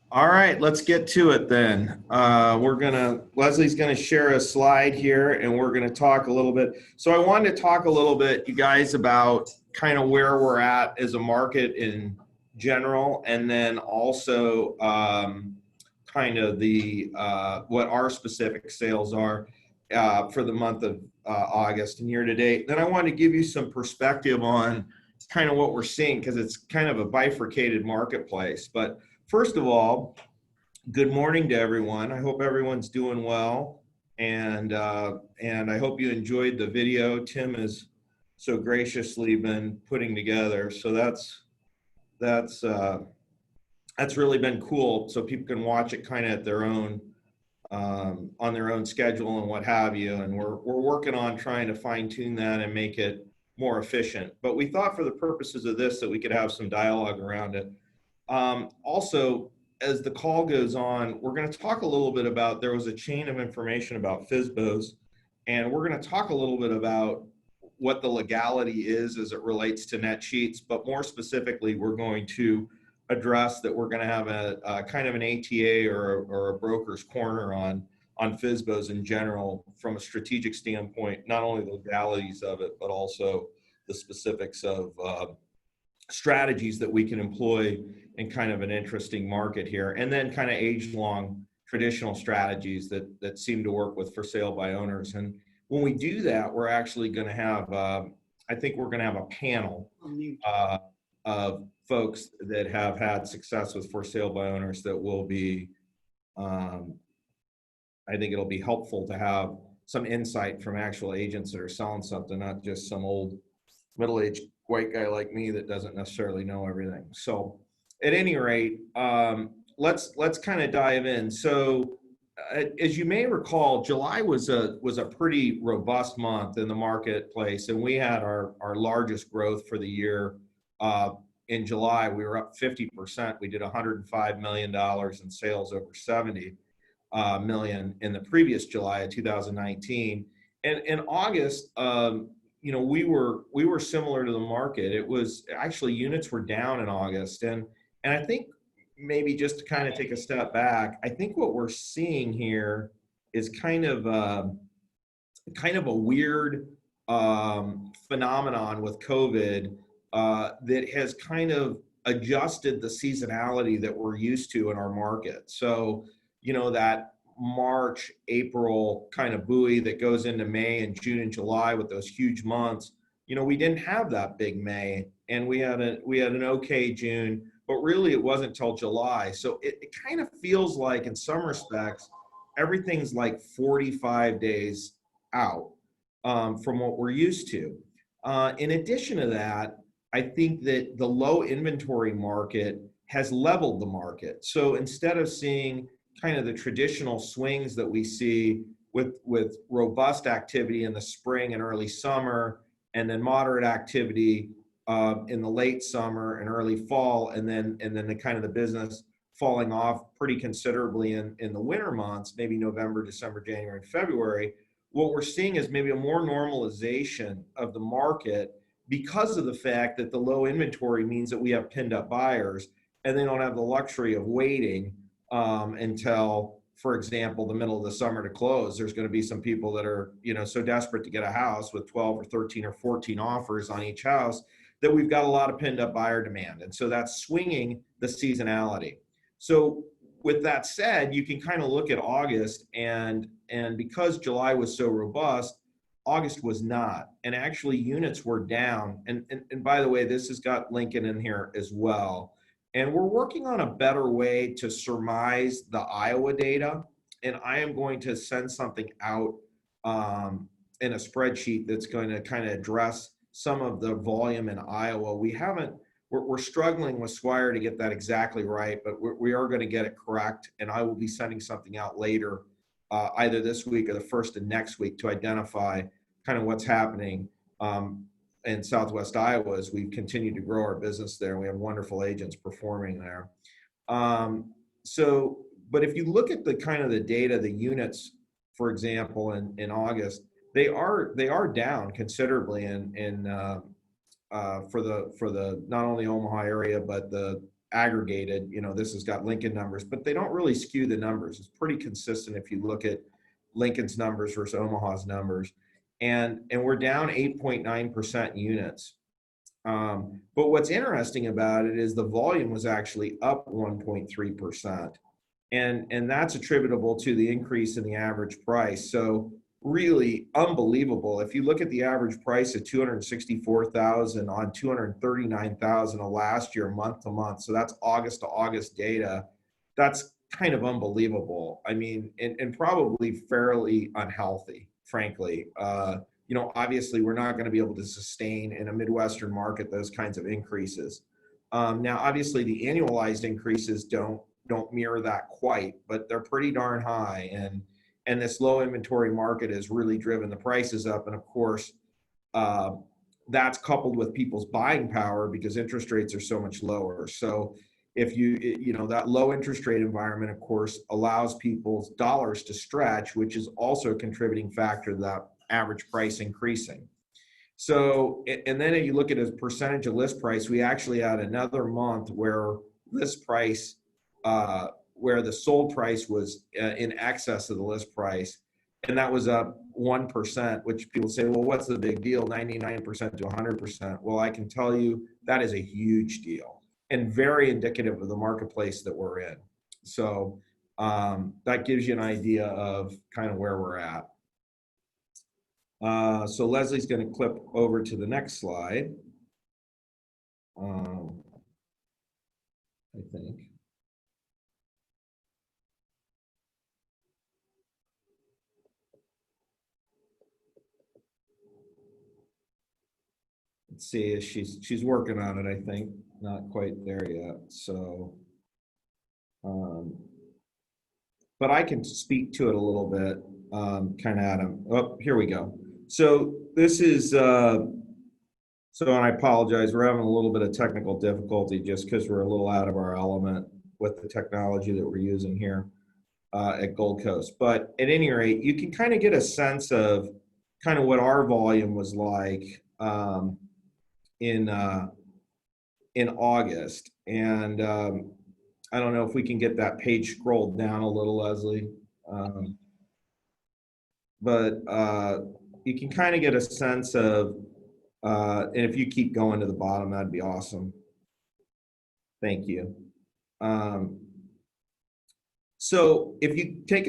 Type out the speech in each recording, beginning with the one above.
All right, let's get to it then. Leslie's gonna share a slide here and we're gonna talk a little bit. So I wanted to talk a little bit, you guys, about kind of where we're at as a market in general, and then also kind of what our specific sales are for the month of August and year to date. Then I wanted to give you some perspective on kind of what we're seeing because it's kind of a bifurcated marketplace. But first of all, good morning to everyone. I hope everyone's doing well, and I hope you enjoyed the video Tim has so graciously been putting together. So that's uh, that's really been cool. So people can watch it kind of at their own on their own schedule and what have you. And we're working on trying to fine tune that and make it more efficient. But we thought for the purposes of this that we could have some dialogue around it. Also, as the call goes on, we're going to talk a little bit about, there was a chain of information about FSBOs, and we're going to talk a little bit about what the legality is as it relates to net sheets, but more specifically, we're going to address that we're going to have a kind of an ATA or a broker's corner on FSBOs in general from a strategic standpoint, not only the legalities of it, but also the specifics of strategies that we can employ in kind of an interesting market here, and then kind of age-long traditional strategies that seem to work with for sale by owners. And when we do that, we're actually going to have, I think we're going to have a panel of folks that have had success with for sale by owners that will be, I think it'll be helpful to have some insight from actual agents that are selling something, not just some old middle-aged white guy like me that doesn't necessarily know everything. So at any rate, let's kind of dive in. So as you may recall, July was a pretty robust month in the marketplace, and we had our largest growth for the year. In July, we were up 50%. We did $105 million in sales, over 70 million in the previous July of 2019. And in August, we were similar to the market. It was actually, units were down in August, and I think maybe just to kind of take a step back, I think what we're seeing here is kind of a weird phenomenon with COVID that has kind of adjusted the seasonality that we're used to in our market. So, that March, April kind of buoy that goes into May and June and July with those huge months, we didn't have that big May, and we had an okay June, but really it wasn't till July. So it kind of feels like, in some respects, everything's like 45 days out from what we're used to. In addition to that, I think that the low inventory market has leveled the market. So instead of seeing kind of the traditional swings that we see with robust activity in the spring and early summer, and then moderate activity in the late summer and early fall, and then the kind of the business falling off pretty considerably in the winter months, maybe November, December, January, and February. What we're seeing is maybe a more normalization of the market because of the fact that the low inventory means that we have pinned up buyers, and they don't have the luxury of waiting until, for example, the middle of the summer to close. There's going to be some people that are, so desperate to get a house with 12 or 13 or 14 offers on each house that we've got a lot of pinned up buyer demand. And so that's swinging the seasonality. So with that said, you can kind of look at August, and because July was so robust, August was not. And actually units were down. And by the way, this has got Lincoln in here as well. And we're working on a better way to surmise the Iowa data. And I am going to send something out in a spreadsheet that's going to kind of address some of the volume in Iowa. We're struggling with Swire to get that exactly right, but we are going to get it correct. And I will be sending something out later, either this week or the first of next week, to identify kind of what's happening in Southwest Iowa as we continue to grow our business there. We have wonderful agents performing there. But if you look at the kind of the data, the units, for example, in August, they are down considerably for the not only Omaha area, but the aggregated. This has got Lincoln numbers, but they don't really skew the numbers. It's pretty consistent if you look at Lincoln's numbers versus Omaha's numbers. And we're down 8.9% units. But what's interesting about it is the volume was actually up 1.3%. And that's attributable to the increase in the average price. So really unbelievable. If you look at the average price of 264,000 on 239,000 of last year, month to month, so that's August to August data, that's kind of unbelievable. I mean, and probably fairly unhealthy, frankly. Obviously we're not going to be able to sustain in a Midwestern market those kinds of increases. Now, obviously the annualized increases don't mirror that quite, but they're pretty darn high. And this low inventory market has really driven the prices up. And of course, that's coupled with people's buying power because interest rates are so much lower. So if that low interest rate environment, of course, allows people's dollars to stretch, which is also a contributing factor to that average price increasing. So, and then if you look at a percentage of list price, we actually had another month where list price, where the sold price was in excess of the list price, and that was up 1%, which people say, well, what's the big deal, 99% to 100%? Well, I can tell you that is a huge deal and very indicative of the marketplace that we're in. So that gives you an idea of kind of where we're at. So Leslie's going to clip over to the next slide. I think. Let's see, she's working on it, I think. Not quite there yet. So, but I can speak to it a little bit, kind of, Adam. Oh, here we go. So this is, so and I apologize, we're having a little bit of technical difficulty just because we're a little out of our element with the technology that we're using here at Gold Coast. But at any rate, you can kind of get a sense of kind of what our volume was like in August. And I don't know if we can get that page scrolled down a little, Leslie. But you can kind of get a sense of, and if you keep going to the bottom, that'd be awesome. Thank you. So if you take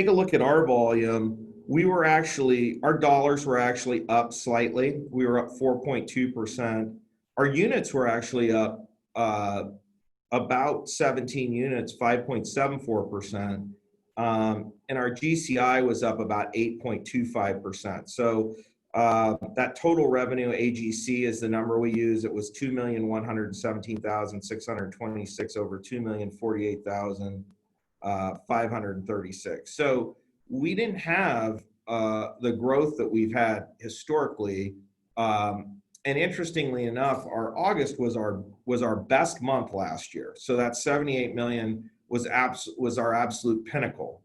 a look at our volume, our dollars were actually up slightly. We were up 4.2%. Our units were actually up about 17 units, 5.74%. And our GCI was up about 8.25%. So that total revenue, AGC is the number we use. It was 2,117,626 over 2,048,536. So we didn't have the growth that we've had historically. And interestingly enough, our August was our best month last year. So that 78 million was our absolute pinnacle.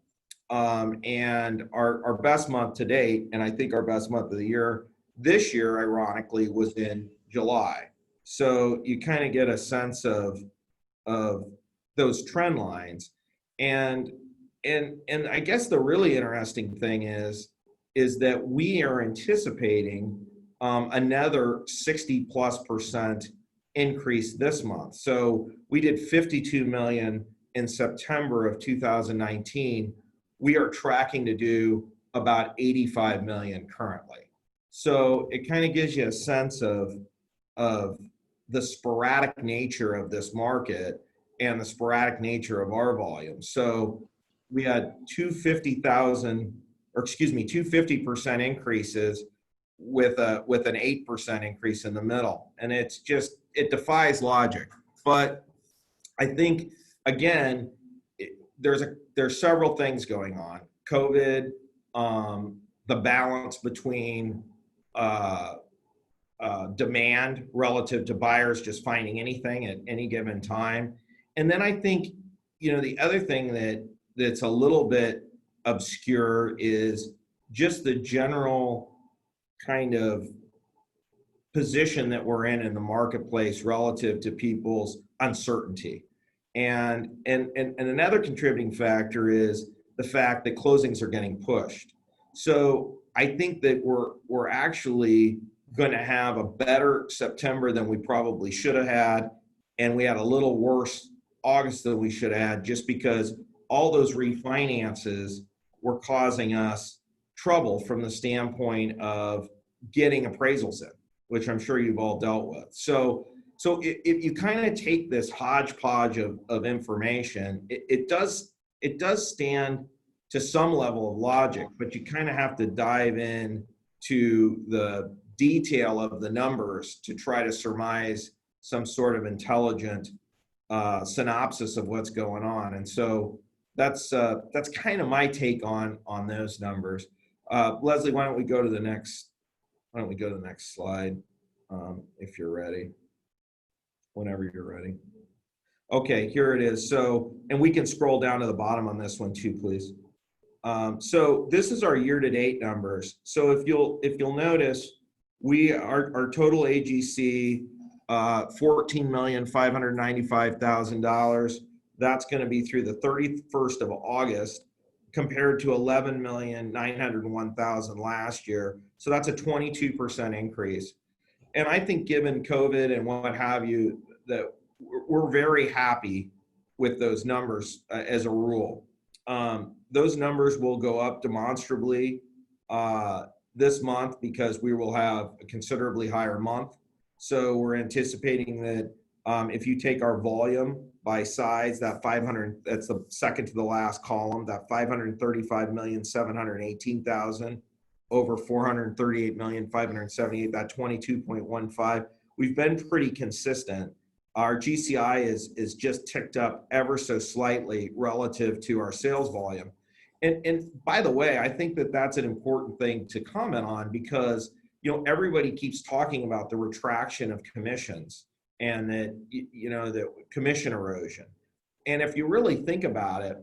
And our best month to date, and I think our best month of the year this year, ironically, was in July. So you kind of get a sense of those trend lines. And I guess the really interesting thing is that we are anticipating another 60+% increase this month. So we did 52 million in September of 2019. We are tracking to do about 85 million currently. So it kind of gives you a sense of the sporadic nature of this market and the sporadic nature of our volume. So we had 250% increases with an 8% increase in the middle. And it defies logic. But I think, again, there's several things going on. COVID, the balance between demand relative to buyers just finding anything at any given time. And then I think, the other thing that's a little bit obscure is just the general kind of position that we're in the marketplace relative to people's uncertainty. And another contributing factor is the fact that closings are getting pushed. So I think that we're actually going to have a better September than we probably should have had, and we had a little worse August than we should have had, just because all those refinances were causing us trouble from the standpoint of getting appraisals in, which I'm sure you've all dealt with. So if you kind of take this hodgepodge of information, it does stand to some level of logic, but you kind of have to dive in to the detail of the numbers to try to surmise some sort of intelligent synopsis of what's going on. And so that's kind of my take on those numbers. Leslie, why don't we go to the next slide, if you're ready. Whenever you're ready. Okay, here it is. So, and we can scroll down to the bottom on this one too, please. So this is our year-to-date numbers. So if you'll notice, our total AGC, $14,595,000. That's going to be through the 31st of August, compared to 11,901,000 last year. So that's a 22% increase. And I think given COVID and what have you, that we're very happy with those numbers as a rule. Those numbers will go up demonstrably this month because we will have a considerably higher month. So we're anticipating that if you take our volume by size, that 500, that's the second to the last column, that 535,718,000 over 438,578, that 22.15. We've been pretty consistent. Our GCI is just ticked up ever so slightly relative to our sales volume. And by the way, I think that that's an important thing to comment on, because everybody keeps talking about the retraction of commissions and that the commission erosion. And if you really think about it,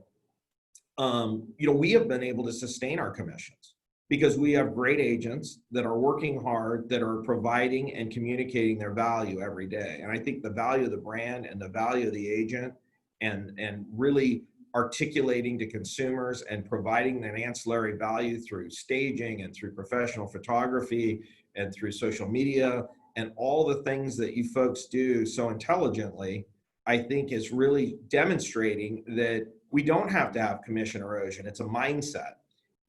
we have been able to sustain our commissions because we have great agents that are working hard, that are providing and communicating their value every day. And I think the value of the brand and the value of the agent and really articulating to consumers and providing an ancillary value through staging and through professional photography and through social media and all the things that you folks do so intelligently, I think is really demonstrating that we don't have to have commission erosion. It's a mindset.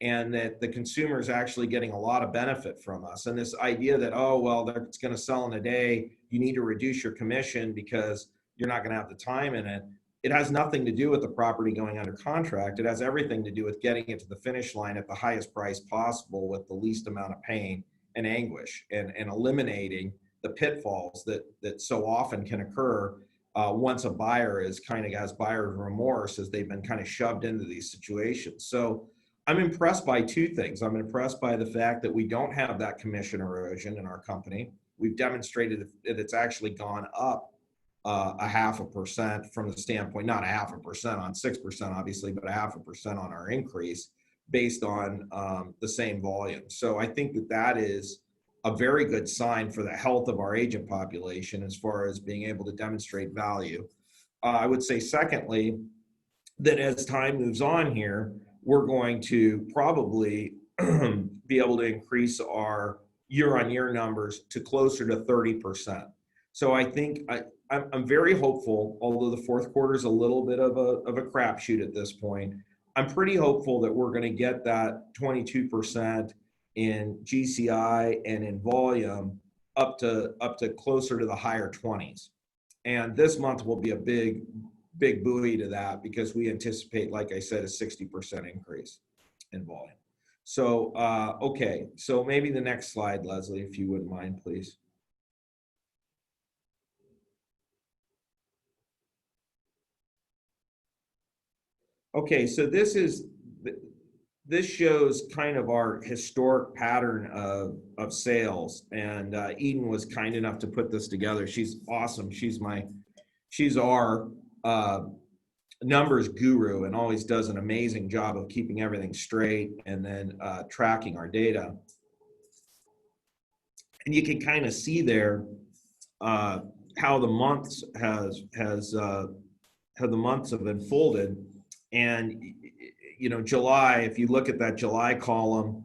And that the consumer is actually getting a lot of benefit from us. And this idea that, oh, well, it's going to sell in a day, you need to reduce your commission because you're not going to have the time in it. It has nothing to do with the property going under contract. It has everything to do with getting it to the finish line at the highest price possible with the least amount of pain and anguish, and eliminating the pitfalls that so often can occur once a buyer is kind of has buyer's remorse, as they've been kind of shoved into these situations. So I'm impressed by two things. I'm impressed by the fact that we don't have that commission erosion in our company. We've demonstrated that it's actually gone up 0.5% from the standpoint, not 0.5% on 6%, obviously, but 0.5% on our increase based on the same volume. So I think that is a very good sign for the health of our agent population as far as being able to demonstrate value. I would say, secondly, that as time moves on here, we're going to probably be able to increase our year-on-year numbers to closer to 30%. So I think I'm very hopeful, although the fourth quarter is a little bit of a crapshoot at this point. I'm pretty hopeful that we're going to get that 22% in GCI and in volume up to closer to the higher 20s. And this month will be a big buoy to that, because we anticipate, like I said, a 60% increase in volume. So, okay, so maybe the next slide, Leslie, if you wouldn't mind, please. Okay, so this shows kind of our historic pattern of sales, and Eden was kind enough to put this together. She's awesome. She's our numbers guru and always does an amazing job of keeping everything straight and then tracking our data. And you can kind of see there uh, how the months how the months have unfolded. And July, if you look at that July column,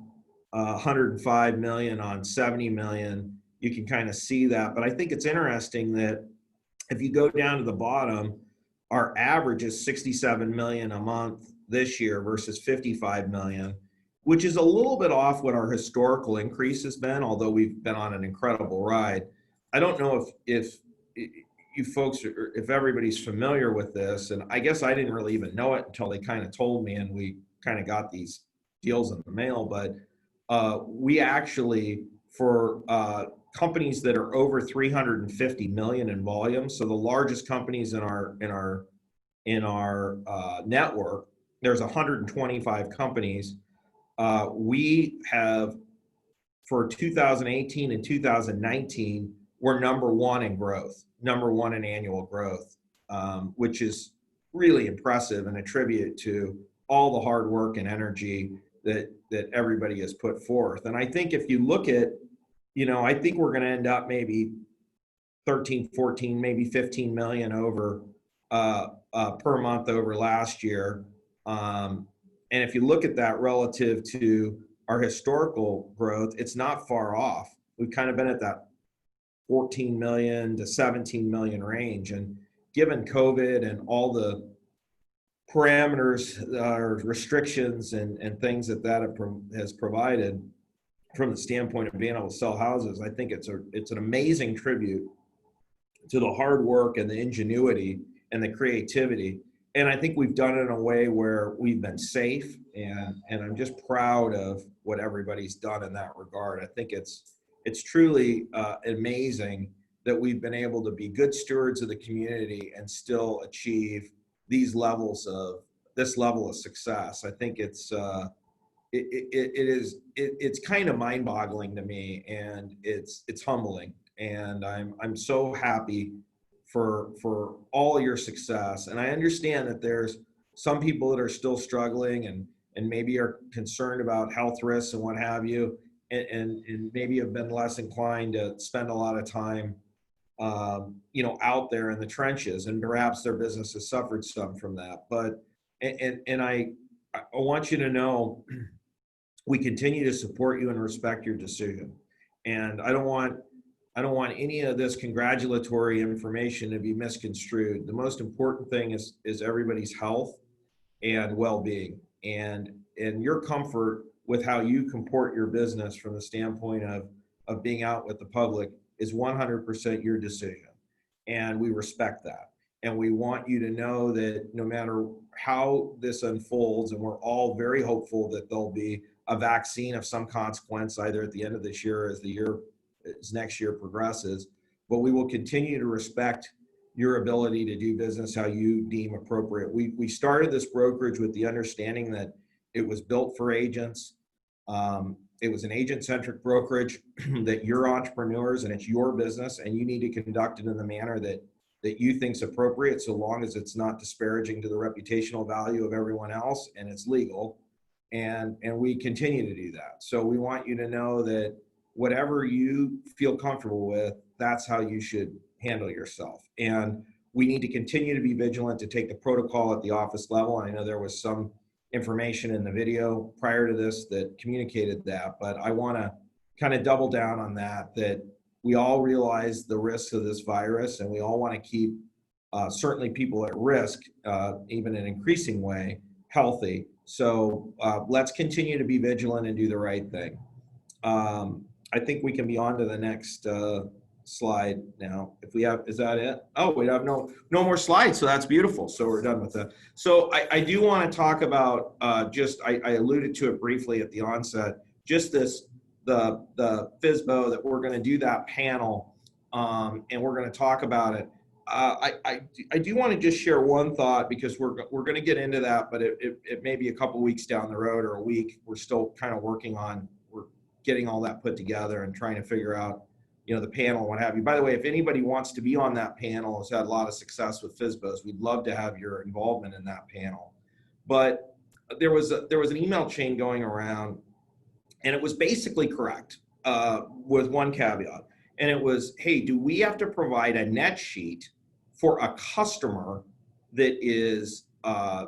105 million on 70 million, you can kind of see that. But I think it's interesting that if you go down to the bottom, our average is 67 million a month this year versus 55 million, which is a little bit off what our historical increase has been, although we've been on an incredible ride. I don't know if you folks are, if everybody's familiar with this, and I guess I didn't really even know it until they kind of told me, and we kind of got these deals in the mail. But we actually, for companies that are over 350 million in volume, so the largest companies in our network, there's 125 companies. We have, for 2018 and 2019, we're number one in growth, number one in annual growth, which is really impressive and a tribute to all the hard work and energy that everybody has put forth. And I think if you look at, I think we're going to end up maybe 13, 14, maybe 15 million over per month over last year. And if you look at that relative to our historical growth, it's not far off. We've kind of been at that 14 million to 17 million range. And given COVID and all the parameters or restrictions and things that has provided from the standpoint of being able to sell houses, I think it's an amazing tribute to the hard work and the ingenuity and the creativity. And I think we've done it in a way where we've been safe, and I'm just proud of what everybody's done in that regard. I think it's truly amazing that we've been able to be good stewards of the community and still achieve this level of success. I think it's kind of mind-boggling to me, and it's humbling. And I'm so happy for all your success. And I understand that there's some people that are still struggling and maybe are concerned about health risks and what have you, and maybe have been less inclined to spend a lot of time out there in the trenches, and perhaps their business has suffered some from that. But I want you to know we continue to support you and respect your decision. And I don't want any of this congratulatory information to be misconstrued. The most important thing is everybody's health and well-being, and your comfort with how you comport your business from the standpoint of being out with the public is 100% your decision. And we respect that. And we want you to know that no matter how this unfolds, and we're all very hopeful that there'll be a vaccine of some consequence either at the end of this year or as next year progresses, but we will continue to respect your ability to do business how you deem appropriate. We started this brokerage with the understanding that it was built for agents. It was an agent-centric brokerage, that you're entrepreneurs and it's your business, and you need to conduct it in the manner that you think's appropriate, so long as it's not disparaging to the reputational value of everyone else and it's legal. And we continue to do that. So we want you to know that whatever you feel comfortable with, that's how you should handle yourself. And we need to continue to be vigilant to take the protocol at the office level. And I know there was some information in the video prior to this that communicated that, but I want to kind of double down on that we all realize the risks of this virus, and we all want to keep certainly people at risk, even in an increasing way, healthy. So let's continue to be vigilant and do the right thing. I think we can be on to the next slide now. If we have, is that it? Oh, we have no more slides, so that's beautiful. So we're done with that. So I do want to talk about I alluded to it briefly at the onset, just the FSBO, that we're going to do that panel, and we're going to talk about it. I do want to just share one thought, because we're going to get into that, but it may be a couple weeks down the road or a week. We're still kind of working on, we're getting all that put together and trying to figure out, the panel and what have you. By the way, if anybody wants to be on that panel, has had a lot of success with FSBOs, we'd love to have your involvement in that panel. But there was an email chain going around, and it was basically correct. with one caveat. And it was, hey, do we have to provide a net sheet for a customer that is, a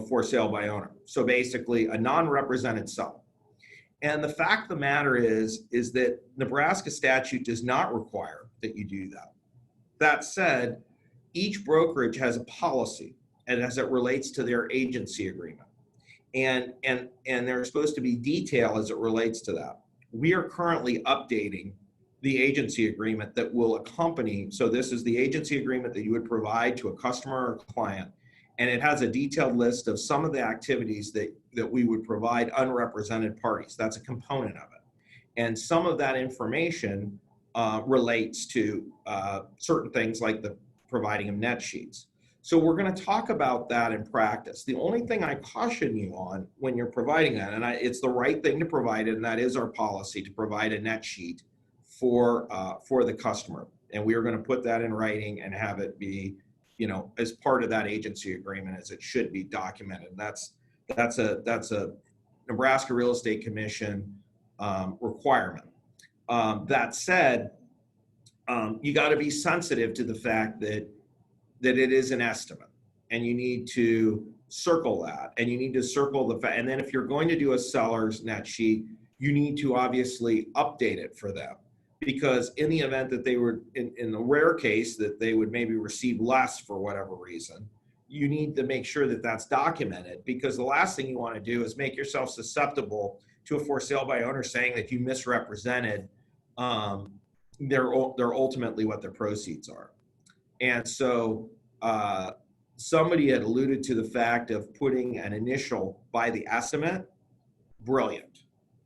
for sale by owner? So basically a non-represented seller. And the fact of the matter is that Nebraska statute does not require that you do that. That said, each brokerage has a policy, and as it relates to their agency agreement. And there's supposed to be detail as it relates to that. We are currently updating the agency agreement that will accompany. So this is the agency agreement that you would provide to a customer or client. And it has a detailed list of some of the activities that we would provide unrepresented parties. That's a component of it. And some of that information relates to certain things like the providing of net sheets. So we're going to talk about that in practice. The only thing I caution you on when you're providing that, and it's the right thing to provide it, and that is our policy to provide a net sheet for the customer. And we are going to put that in writing and have it be, as part of that agency agreement as it should be documented. That's a Nebraska Real Estate Commission requirement. That said, you got to be sensitive to the fact that it is an estimate, and you need to circle that, and you need to circle the fact. And then if you're going to do a seller's net sheet, you need to obviously update it for them, because in the event that they were in the rare case that they would maybe receive less for whatever reason, you need to make sure that that's documented, because the last thing you want to do is make yourself susceptible to a for sale by owner saying that you misrepresented they're ultimately what their proceeds are. And so somebody had alluded to the fact of putting an initial by the estimate. Brilliant.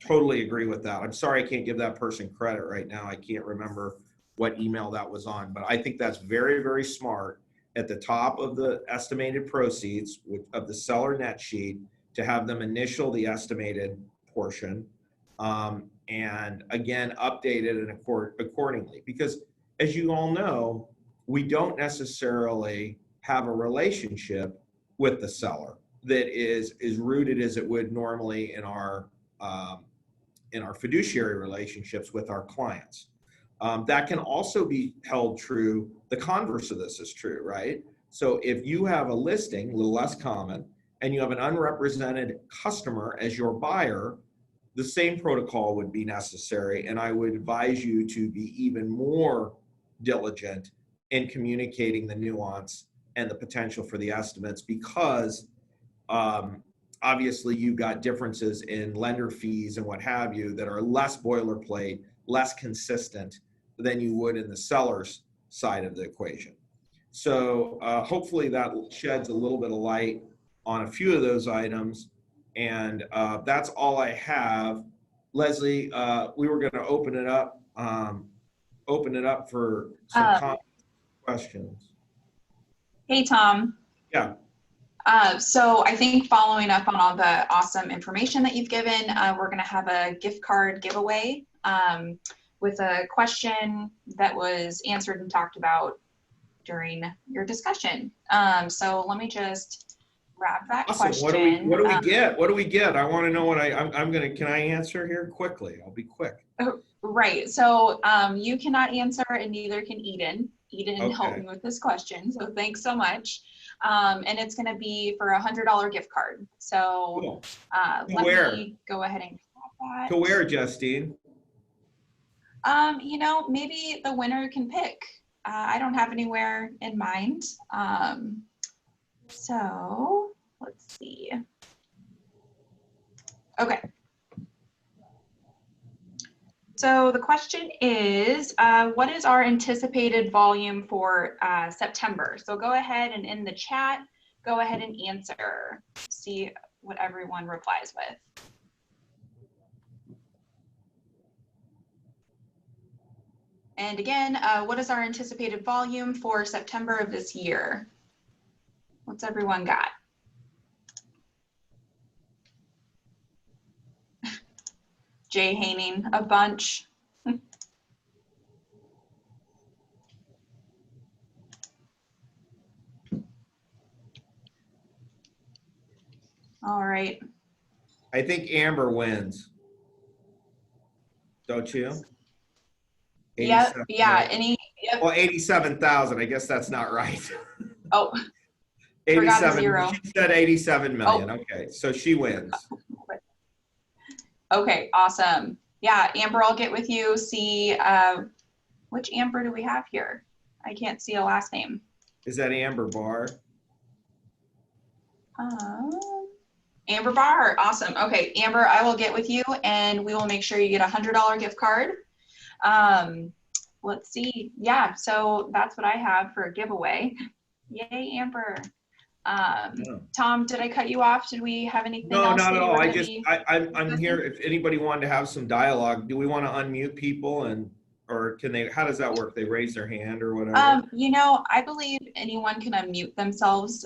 Totally agree with that. I'm sorry I can't give that person credit right now. I can't remember what email that was on, but I think that's very, very smart at the top of the estimated proceeds of the seller net sheet to have them initial the estimated portion, and again, updated and accordingly. Because as you all know, we don't necessarily have a relationship with the seller that is rooted as it would normally in our fiduciary relationships with our clients. That can also be held true. The converse of this is true, right? So if you have a listing, a little less common, and you have an unrepresented customer as your buyer, the same protocol would be necessary. And I would advise you to be even more diligent in communicating the nuance and the potential for the estimates, because obviously you've got differences in lender fees and what have you that are less boilerplate, less consistent than you would in the seller's side of the equation. So hopefully that sheds a little bit of light on a few of those items. And that's all I have. Leslie, we were going to open it up for some comments, questions. Hey, Tom. Yeah. So I think following up on all the awesome information that you've given, we're going to have a gift card giveaway with a question that was answered and talked about during your discussion. So let me just grab that question. What do we get? What do we get? I want to know what can I answer here quickly? I'll be quick. Right. So you cannot answer, and neither can Eden. Eden Okay. helped me with this question. So thanks so much. And it's going to be for $100 gift card. So Cool. let me go ahead and grab that. To where, Justine? Maybe the winner can pick. I don't have anywhere in mind. So let's see. Okay. So the question is, what is our anticipated volume for September? So go ahead and in the chat, go ahead and answer. See what everyone replies with. And again, what is our anticipated volume for September of this year? What's everyone got? Jay Haining, a bunch. All right. I think Amber wins. don't you? Yep. 87 Yeah. million. Yep. Well, 87,000. I guess that's not right. Oh, forgot a 87. zero. She said 87 million. Oh. Okay, so she wins. Okay. Awesome. Yeah. Amber, I'll get with you. See, which Amber do we have here? I can't see a last name. Is that Amber Barr? Amber Barr. Awesome. Okay. Amber, I will get with you and we will make sure you get a $100 gift card. Let's see. Yeah. So that's what I have for a giveaway. Yay, Amber. Tom, did I cut you off? Did we have anything No, else? not that at you all. were I gonna just, be- I'm here. If anybody wanted to have some dialogue, do we want to unmute people or can they, how does that work? They raise their hand or whatever? You know, I believe anyone can unmute themselves.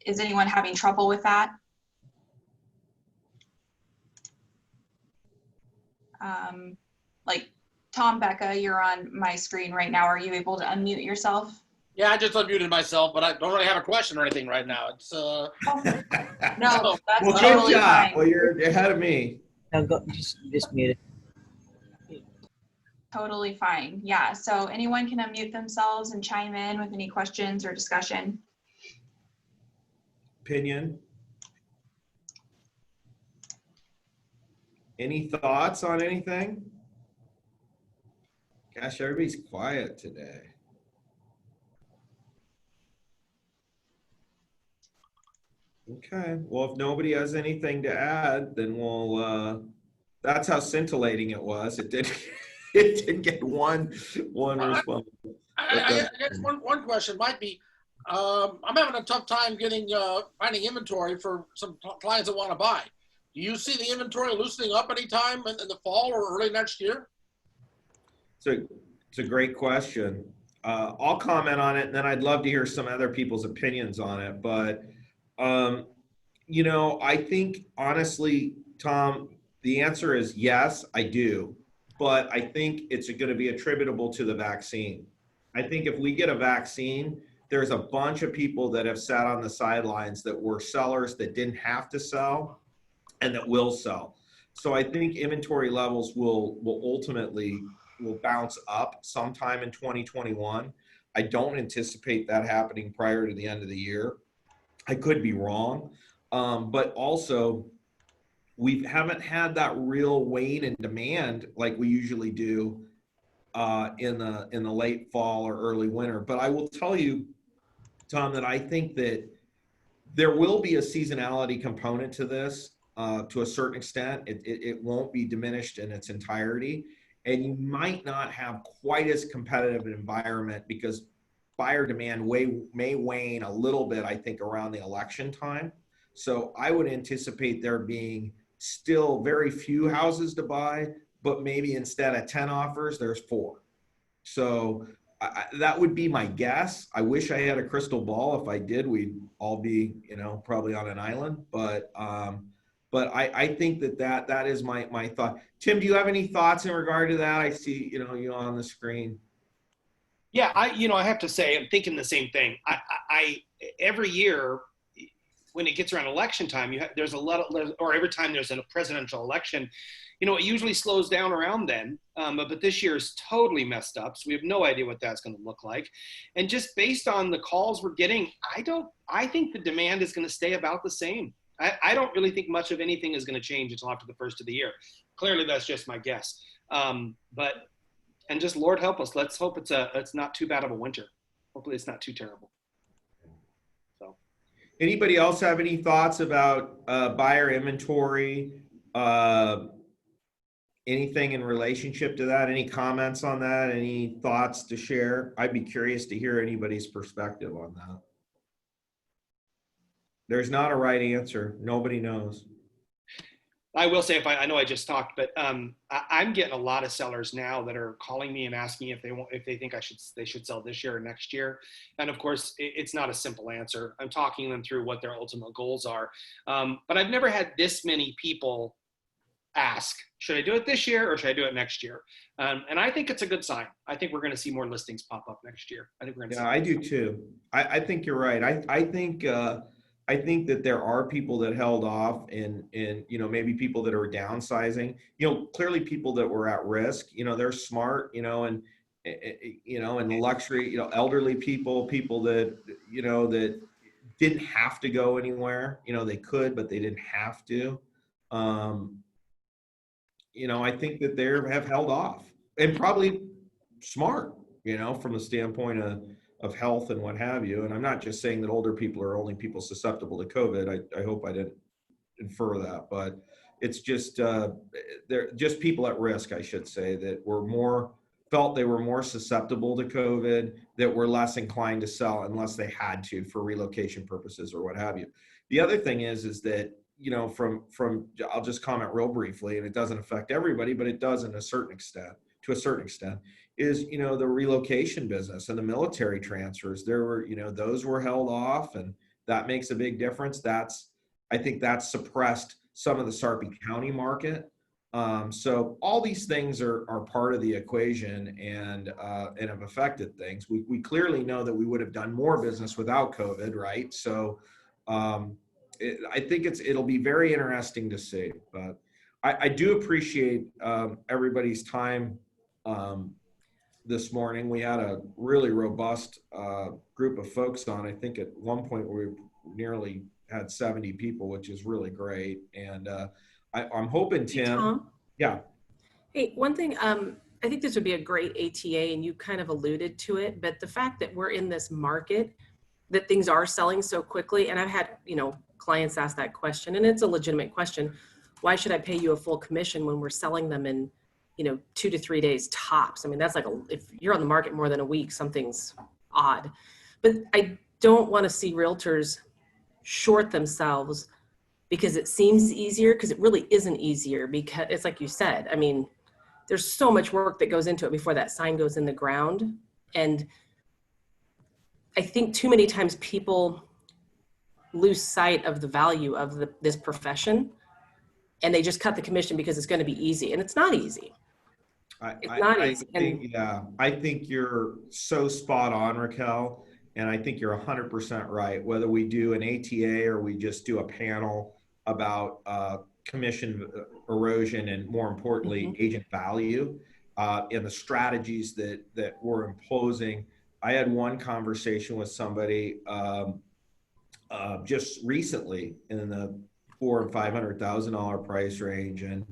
Is anyone having trouble with that? Like Tom, Becca, you're on my screen right now. Are you able to unmute yourself? Yeah, I just unmuted myself, but I don't really have a question or anything right now. It's No, Well, that's good totally job. fine. Well, you're ahead of me. No, go, just mute it. Totally fine. Yeah. So anyone can unmute themselves and chime in with any questions or discussion. Opinion? Any thoughts on anything? Gosh, everybody's quiet today. Okay, well, if nobody has anything to add, then we'll, that's how scintillating it was. It did, it did get one response. I guess one question might be, I'm having a tough time getting finding inventory for some clients that want to buy. Do you see the inventory loosening up anytime in the fall or early next year? It's a great question. I'll comment on it, and then I'd love to hear some other people's opinions on it. But, you know, I think, honestly, Tom, the answer is yes, I do. But I think it's going to be attributable to the vaccine. I think if we get a vaccine, there's a bunch of people that have sat on the sidelines that were sellers that didn't have to sell and that will sell. So I think inventory levels will ultimately bounce up sometime in 2021. I don't anticipate that happening prior to the end of the year. I could be wrong, but also we haven't had that real wane in demand like we usually do in the late fall or early winter. But I will tell you, Tom, that I think that there will be a seasonality component to this to a certain extent. It won't be diminished in its entirety. And you might not have quite as competitive an environment because buyer demand may wane a little bit, I think, around the election time. So I would anticipate there being still very few houses to buy, but maybe instead of 10 offers, there's 4. So that would be my guess. I wish I had a crystal ball. If I did, we'd all be, you know, probably on an island. But I think that is my thought. Tim, do you have any thoughts in regard to that? I see, you know, you on the screen. Yeah, I have to say, I'm thinking the same thing. I every year when it gets around election time, there's a lot of, or every time there's a presidential election, you know, it usually slows down around then. But this year is totally messed up. So we have no idea what that's going to look like. And just based on the calls we're getting, I think the demand is going to stay about the same. I don't really think much of anything is going to change until after the first of the year. Clearly, that's just my guess. And just Lord help us. Let's hope it's not too bad of a winter. Hopefully, it's not too terrible. So, Anybody else have any thoughts about buyer inventory? Anything in relationship to that? Any comments on that? Any thoughts to share? I'd be curious to hear anybody's perspective on that. There's not a right answer. Nobody knows. I will say, I know I just talked, but I'm getting a lot of sellers now that are calling me and asking if they think they should sell this year or next year. And of course, it's not a simple answer. I'm talking them through what their ultimate goals are. But I've never had this many people ask, should I do it this year or should I do it next year? And I think it's a good sign. I think we're going to see more listings pop up next year. I think we're going to. Yeah, I do too. I think you're right. I think I think that there are people that held off and, you know, maybe people that are downsizing, you know, clearly people that were at risk, you know, they're smart, you know, and, you know, and luxury, you know, elderly people, people that, you know, that didn't have to go anywhere, you know, they could, but they didn't have to. Um, you know, I think that they have held off and probably smart, you know, from the standpoint of health and what have you. And I'm not just saying that older people are only people susceptible to COVID. I hope I didn't infer that, but it's just, they're just people at risk, I should say, that were more, felt they were more susceptible to COVID, that were less inclined to sell unless they had to for relocation purposes or what have you. The other thing is that, you know, from I'll just comment real briefly, and it doesn't affect everybody, but it does in a certain extent, to a certain extent, is, you know, the relocation business and the military transfers. There were, you know, those were held off, and that makes a big difference. I think that's suppressed some of the Sarpy County market. So all these things are part of the equation and have affected things. We clearly know that we would have done more business without COVID, right? So I think it'll be very interesting to see. But I do appreciate everybody's time this morning. We had a really robust group of folks on. I think at one point we nearly had 70 people, which is really great. And I'm hoping, Tim. Hey, Tom? Yeah. Hey, one thing, I think this would be a great ATA, and you kind of alluded to it, but the fact that we're in this market, that things are selling so quickly, and I've had, you know, clients ask that question, and it's a legitimate question. Why should I pay you a full commission when we're selling them in, you know, 2 to 3 days tops? I mean, that's like, if you're on the market more than a week, something's odd. But I don't want to see realtors short themselves because it seems easier, because it really isn't easier, because it's like you said, I mean, there's so much work that goes into it before that sign goes in the ground. And I think too many times people lose sight of the value of this profession, and they just cut the commission because it's going to be easy, and it's not easy. It's not easy. I think you're so spot on, Raquel, and I think you're 100% right. Whether we do an ATA or we just do a panel about commission erosion and, more importantly, agent value and the strategies that we're imposing. I had one conversation with somebody just recently in the $400,000 and $500,000 price range, and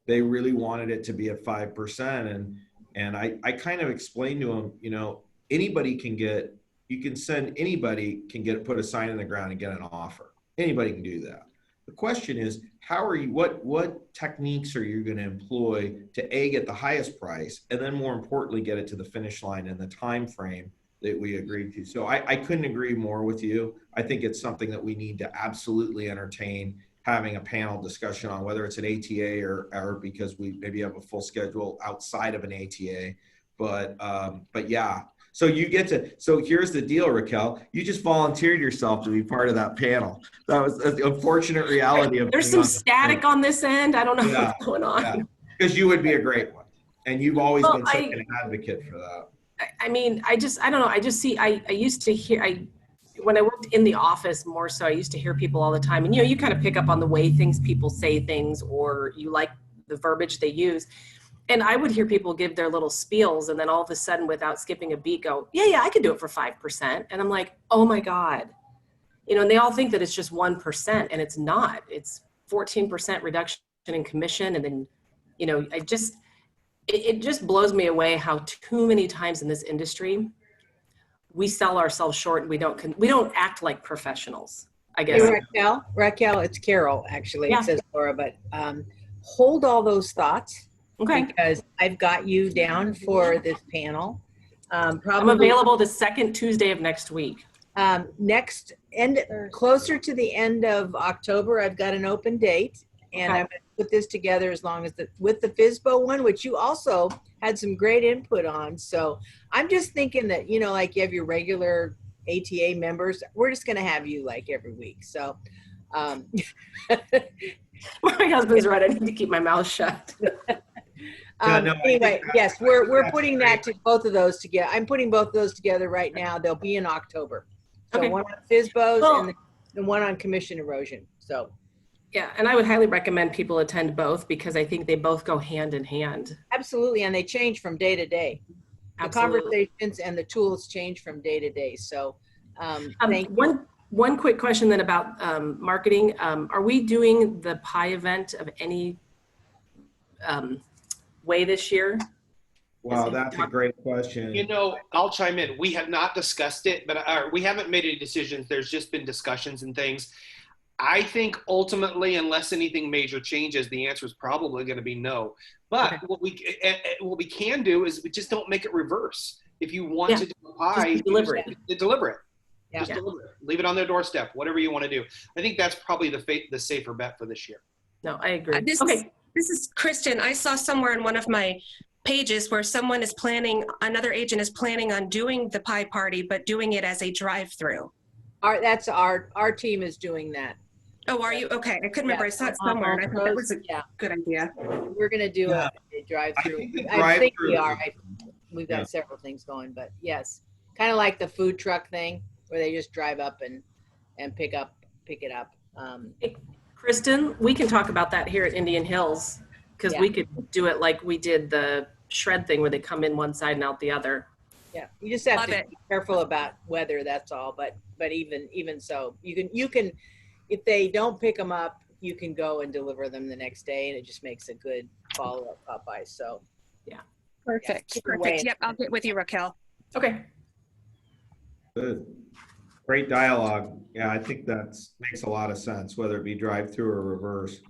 they really wanted it to be at 5%. And I kind of explained to them, you know, anybody can get, you can send, anybody can put a sign in the ground and get an offer. Anybody can do that. The question is, how are you, what techniques are you going to employ to get the highest price, and then more importantly, get it to the finish line in the time frame that we agreed to? So I couldn't agree more with you. I think it's something that we need to absolutely entertain having a panel discussion on, whether it's an ATA or because we maybe have a full schedule outside of an ATA. But yeah. So so here's the deal, Raquel. You just volunteered yourself to be part of that panel. That was the unfortunate reality of. There's some static on this end. I don't know what's going on. Yeah. Because you would be a great one, and you've always been such an advocate for that. I mean, I don't know. I just see, I used to hear, when I worked in the office more so, I used to hear people all the time, and, you know, you kind of pick up on the way people say things, or you like the verbiage they use. And I would hear people give their little spiels, and then all of a sudden, without skipping a beat, go, yeah, I could do it for 5%. And I'm like, oh my God. You know, and they all think that it's just 1%, and it's not. It's 14% reduction in commission. And then, you know, it just blows me away how too many times in this industry, we sell ourselves short, and we don't act like professionals, I guess. Hey, Raquel, it's Carol, actually. Yeah. It says Laura, but hold all those thoughts. Okay. Because I've got you down for this panel. I'm available the second Tuesday of next week. Closer to the end of October, I've got an open date, and I'm going to put this together as long as with the FSBO one, which you also had some great input on. So I'm just thinking that, you know, like you have your regular ATA members, we're just going to have you like every week. So my husband's right. I need to keep my mouth shut. Anyway, yes, we're putting both of those together. I'm putting both of those together right now. They'll be in October. So one on FSBOs, and one on commission erosion. So Yeah, and I would highly recommend people attend both because I think they both go hand in hand. absolutely, and they change from day to day. The Absolutely. conversations and the tools change from day to day. So thank you. One quick question then about marketing. Are we doing the pie event of any way this year? Wow, that's a great question. You know, I'll chime in. We have not discussed it, but we haven't made any decisions. There's just been discussions and things. I think ultimately, unless anything major changes, the answer is probably going to be no. But Okay. what we can do is we just don't make it reverse. If you want to do a pie, Just deliver it. deliver it. Yeah. Just deliver it. Leave it on their doorstep. Whatever you want to do. I think that's probably the safer bet for this year. No, I agree. This is Kristen. I saw somewhere in one of my pages where someone is planning, another agent is planning on doing the pie party, but doing it as a drive-through. Our team is doing that. Oh, are you? Okay. I couldn't remember. I saw it somewhere and I thought that was a Yeah, good idea. we're gonna do Yeah. a drive-through. I think the I think we drive-through- are. We've got Yeah. several things going, but yes, kind of like the food truck thing where they just drive up and pick it up. Kristen, we can talk about that here at Indian Hills because Yeah. we could do it like we did the shred thing where they come in one side and out the other. Yeah, you just have Love to it. be careful about weather. That's all. But even so, you can if they don't pick them up, you can go and deliver them the next day, and it just makes a good follow-up Popeye. So Perfect. Either way, Perfect. Yep. I'll get with you, Raquel. Okay. Good. Great dialogue. Yeah, I think makes a lot of sense, whether it be drive-through or reverse.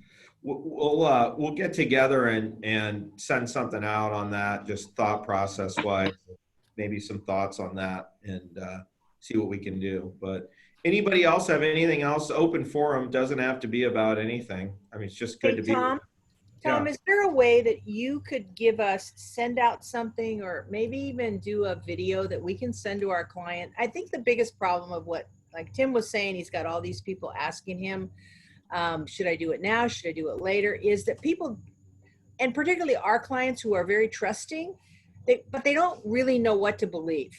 We'll get together and send something out on that, just thought process wise, maybe some thoughts on that and see what we can do. But anybody else have anything else? Open forum doesn't have to be about anything. I mean, it's just good hey, to be. Tom, Yeah. is there a way that you could send out something or maybe even do a video that we can send to our client? I think the biggest problem of what, like Tim was saying, he's got all these people asking him, should I do it now? Should I do it later? Is that people, and particularly our clients who are very trusting, but they don't really know what to believe.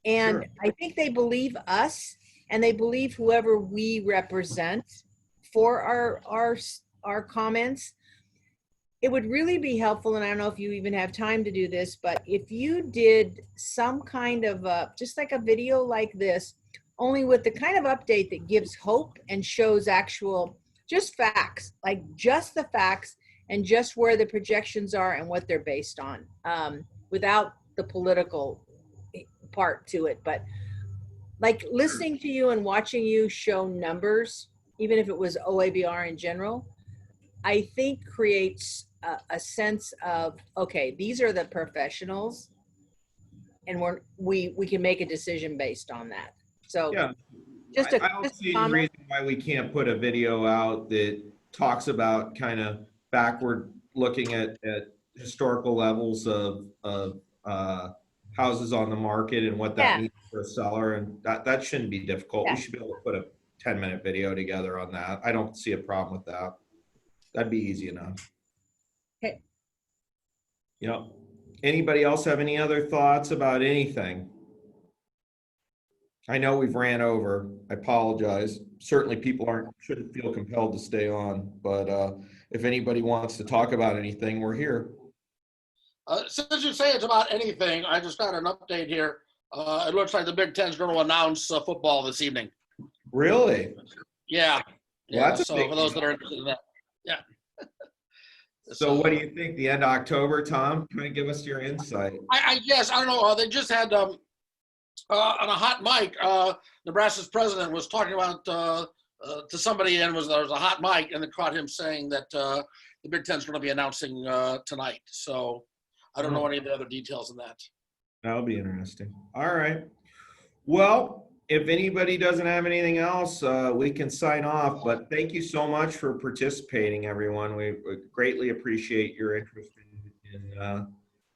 And Sure. I think they believe us and they believe whoever we represent for our comments. It would really be helpful, and I don't know if you even have time to do this, but if you did some kind of just like a video like this, only with the kind of update that gives hope and shows actual, just facts, like just the facts and just where the projections are and what they're based on, without the political part to it. But like listening to you and watching you show numbers, even if it was OABR in general, I think creates a sense of, okay, these are the professionals and we can make a decision based on that. So Yeah. just I don't see any reason why we can't put a video out that talks about kind of backward looking at historical levels of houses on the market and what that Yeah. means for a seller. And that shouldn't be difficult. Yeah. We should be able to put a 10-minute video together on that. I don't see a problem with that. That'd be easy enough. Okay. Yep. Anybody else have any other thoughts about anything? I know we've ran over. I apologize. Certainly people shouldn't feel compelled to stay on, but if anybody wants to talk about anything, we're here. Since you say it's about anything, I just got an update here. It looks like the Big Ten's going to announce football this evening. Really? Yeah. Well, that's a So big for those deal. that are interested in that, yeah. So what do you think? The end of October, Tom? Kind of give us your insight. I guess, I don't know. They just had on a hot mic, Nebraska's president was talking about to somebody, and there was a hot mic, and they caught him saying that the Big Ten's going to be announcing tonight. So I don't know any of the other details in that. That'll be interesting. All right. Well, if anybody doesn't have anything else, we can sign off. But thank you so much for participating, everyone. We greatly appreciate your interest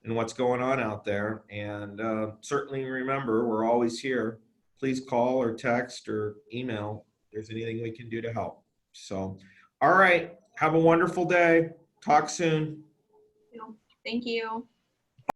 in what's going on out there. And certainly remember, we're always here. Please call or text or email if there's anything we can do to help. So, all right. Have a wonderful day. Talk soon. Thank you.